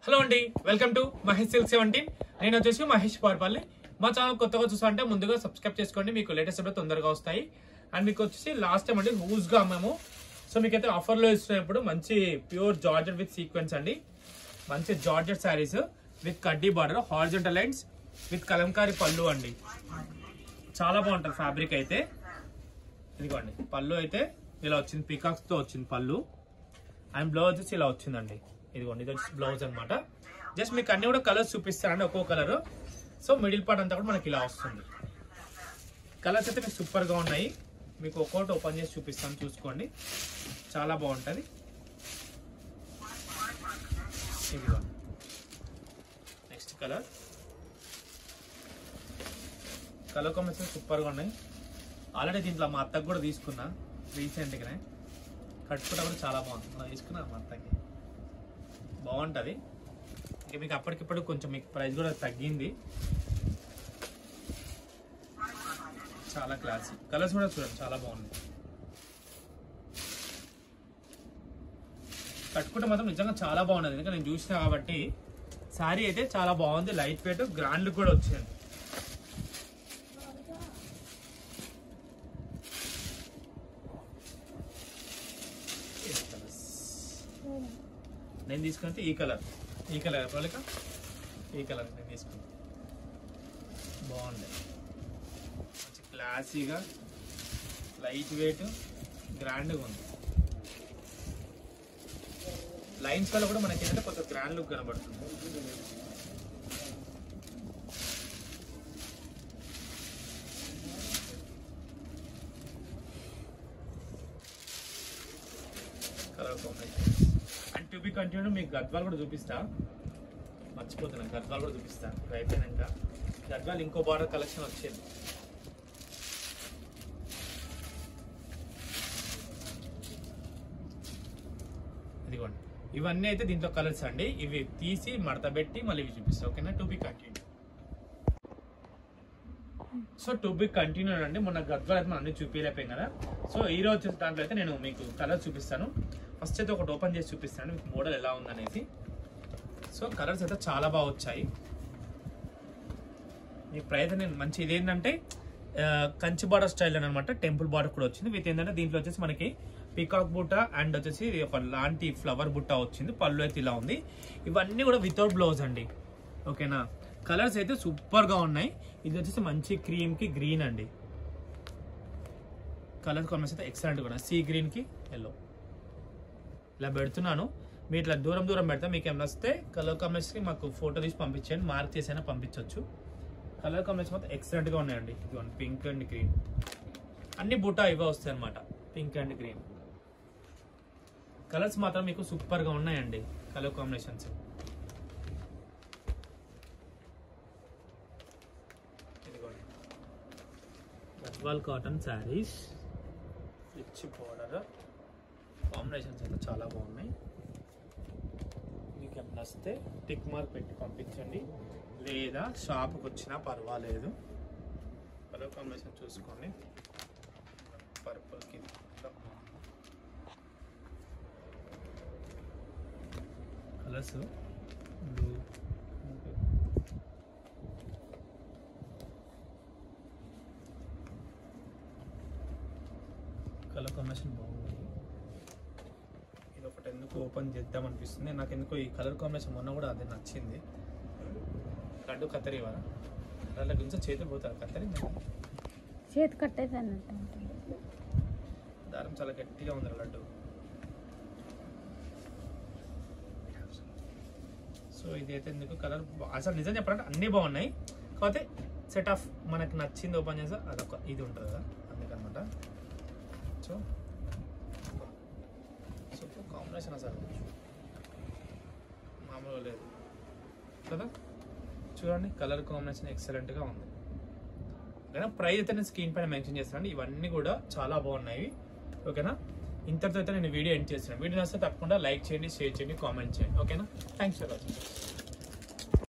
Hello అండి, welcome to Mahesh silk 17. నేను వచ్చేసి మహేష్ పార్పల్లి. మా ఛానల్ కొత్తగా చూసా అంటే ముందుగా సబ్స్క్రైబ్ చేసుకోండి, మీకు లేటెస్ట్ అప్డేట్ తొందరగా వస్తాయి. అండ్ మీకు వచ్చేసి లాస్ట్ టైం అంటే హూజ్ గా అమ్మాము. సో మీకైతే ఆఫర్లో ఇస్తున్నప్పుడు మంచి ప్యూర్ జార్జెట్ విత్ సీక్వెన్స్ అండి, మంచి జార్జెట్ శారీస్ విత్ కడ్డీ border, horizontal lines with Kalamkari పళ్ళు అండి. చాలా బాగుంటుంది ఫ్యాబ్రిక్ అయితే. ఇదిగోండి పళ్ళు అయితే ఇలా వచ్చింది, పీకాక్స్ తో వచ్చింది పళ్ళు. అండ్ బ్లౌజ్ వచ్చేసి ఇలా వచ్చిందండి. ఇదిగోండి ఇది వచ్చి బ్లౌజ్ అనమాట. జస్ట్ మీకు అన్ని కూడా కలర్స్ చూపిస్తారండి, ఒక్కొక్క కలర్. సో మిడిల్ పార్ట్ అంతా కూడా మనకి ఇలా వస్తుంది. కలర్స్ అయితే మీకు సూపర్ గా ఉన్నాయి. మీకు ఒక్కొక్కటి ఓపెన్ చేసి చూపిస్తాను, చూసుకోండి. చాలా బాగుంటుంది. ఇదిగోండి నెక్స్ట్ కలర్ కాంబినేషన్ సూపర్ గా ఉన్నాయి. ఆల్రెడీ దీంట్లో మా అత్తకు కూడా తీసుకున్నా రీసెంట్ గానే, కట్టుకుంటా కూడా చాలా బాగుంది. మనం తీసుకున్నా మా అత్తకి బాగుంటుంది. ఇంకా మీకు అప్పటికిప్పుడు కొంచెం మీకు ప్రైస్ కూడా తగ్గింది. చాలా క్లాసిక్ కలర్స్ కూడా చూడండి, చాలా బాగుంది. కట్టుకుంటే మాత్రం నిజంగా చాలా బాగున్నది, ఎందుకంటే నేను చూసిన కాబట్టి. శారీ అయితే చాలా బాగుంది, లైట్ వెయిట్, గ్రాండ్ కూడా వచ్చింది. నేను తీసుకుంటే ఈ కలర్ పోలిక, ఈ కలర్ నేను తీసుకున్నా. బాగుంది, మంచి క్లాసీగా, లైట్ వెయిట్, గ్రాండ్గా ఉంది. లైన్స్ వల్ల కూడా మనకి ఏంటంటే కొంచెం గ్రాండ్ లుక్ కనబడుతుంది. Colour combination and to be continue. మీకు గద్వాల్ కూడా చూపిస్తా, మర్చిపోతున్నాను. గద్వాల్ కూడా చూపిస్తాను అయిపోయినాక. గద్వాల్ ఇంకో బార్డర్ కలెక్షన్ వచ్చేది. ఇదిగోండి ఇవన్నీ అయితే దీంట్లో కలర్స్ అండి. ఇవి తీసి మడత పెట్టి మళ్ళీ ఇవి చూపిస్తాను, ఓకేనా? To be continue. So to be continue అండి. మొన్న గద్వాల్ అయితే మనం అన్ని చూపించలేకపోయాం కదా. సో ఈ రోజు వచ్చేసి దాంట్లో అయితే నేను మీకు కలర్ చూపిస్తాను. ఫస్ట్ అయితే ఒకటి ఓపెన్ చేసి చూపిస్తాను మీకు మోడల్ ఎలా ఉందనేసి. సో కలర్స్ అయితే చాలా బాగా వచ్చాయి. మీకు ప్రైస్ నేను మంచి ఇదేంటంటే కంచి బార్డర్ స్టైల్ అనమాట, టెంపుల్ బార్డర్ కూడా వచ్చింది. విత్ ఏంటంటే దీంట్లో వచ్చేసి మనకి పీకాక్ బుట్ట అండ్ వచ్చేసి ఒక లాంటి ఫ్లవర్ బుట్ట వచ్చింది. పళ్ళు అయితే ఇలా ఉంది. ఇవన్నీ కూడా వితౌట్ బ్లౌజ్ అండి, ఓకేనా? కలర్స్ అయితే సూపర్ గా ఉన్నాయి. ఇది వచ్చేసి మంచి క్రీమ్ కి గ్రీన్ అండి. కలర్ కాంబినేషన్ అయితే ఎక్సలెంట్ కూడా, సీ గ్రీన్ కి ఎల్లో. ఇలా పెడుతున్నాను, మీరు ఇట్లా దూరం పెడతా. మీకు ఏమైనా వస్తే కలర్ కాంబినేషన్ మాకు ఫోటో తీసి పంపించండి, మార్క్ చేసైనా పంపించవచ్చు. కలర్ కాంబినేషన్ మొత్తం ఎక్సలెంట్ గా ఉన్నాయండి. ఇదిగోండి పింక్ అండ్ గ్రీన్, అన్ని బూటా ఇవే వస్తాయి అనమాట, పింక్ అండ్ గ్రీన్. కలర్స్ మాత్రం మీకు సూపర్ గా ఉన్నాయండి, కలర్ కాంబినేషన్స్. ఇదిగోండి Gadwal cotton saris, rich border, combinations అయితే చాలా బాగున్నాయి. మీకు ఏమైనా వస్తే టిక్ మార్క్ పెట్టి పంపించండి, లేదా షాప్కి వచ్చినా పర్వాలేదు. కలర్ కాంబినేషన్ చూసుకోండి. పర్పుల్కి కలర్స్ బ్లూ, కలర్ కాంబినేషన్ బాగుంది. ఇది ఒకటి ఎందుకు ఓపెన్ చేద్దాం అనిపిస్తుంది నాకు. ఎందుకో ఈ కలర్ కాంబినేషన్ మొన్న కూడా అదే నచ్చింది. లడ్డు కత్తరి ఇవ్వరా, అలా గురించి చేతులు పోతారు. కత్తరి చేతి కట్టేది అన్నట్టు, దారం చాలా గట్టిగా ఉంది లడ్డు. సో ఇదైతే ఎందుకు కలర్ అసలు నిజం చెప్పాలంటే అన్నీ బాగున్నాయి. కాకపోతే సెట్ ఆఫ్ మనకి నచ్చింది ఓపెన్ చేస్తే అదొక ఇది ఉంటుంది కదా, అందుకనమాట. సో సూపర్ కాంబినేషన్ అసలు మామూలుగా లేదు కదా. చూడండి కలర్ కాంబినేషన్ ఎక్సలెంట్ గా ఉంది. ఓకేనా? ప్రైస్ అయితే నేను స్క్రీన్ పైన మెన్షన్ చేస్తాను. ఇవన్నీ కూడా చాలా బాగున్నాయి, ఓకేనా? ఇంతటితో అయితే నేను వీడియో ఎండ్ చేస్తున్నాను. వీడియో నచ్చితే తప్పకుండా లైక్ చేయండి, షేర్ చేయండి, కామెంట్ చేయండి, ఓకేనా? Thanks for watching.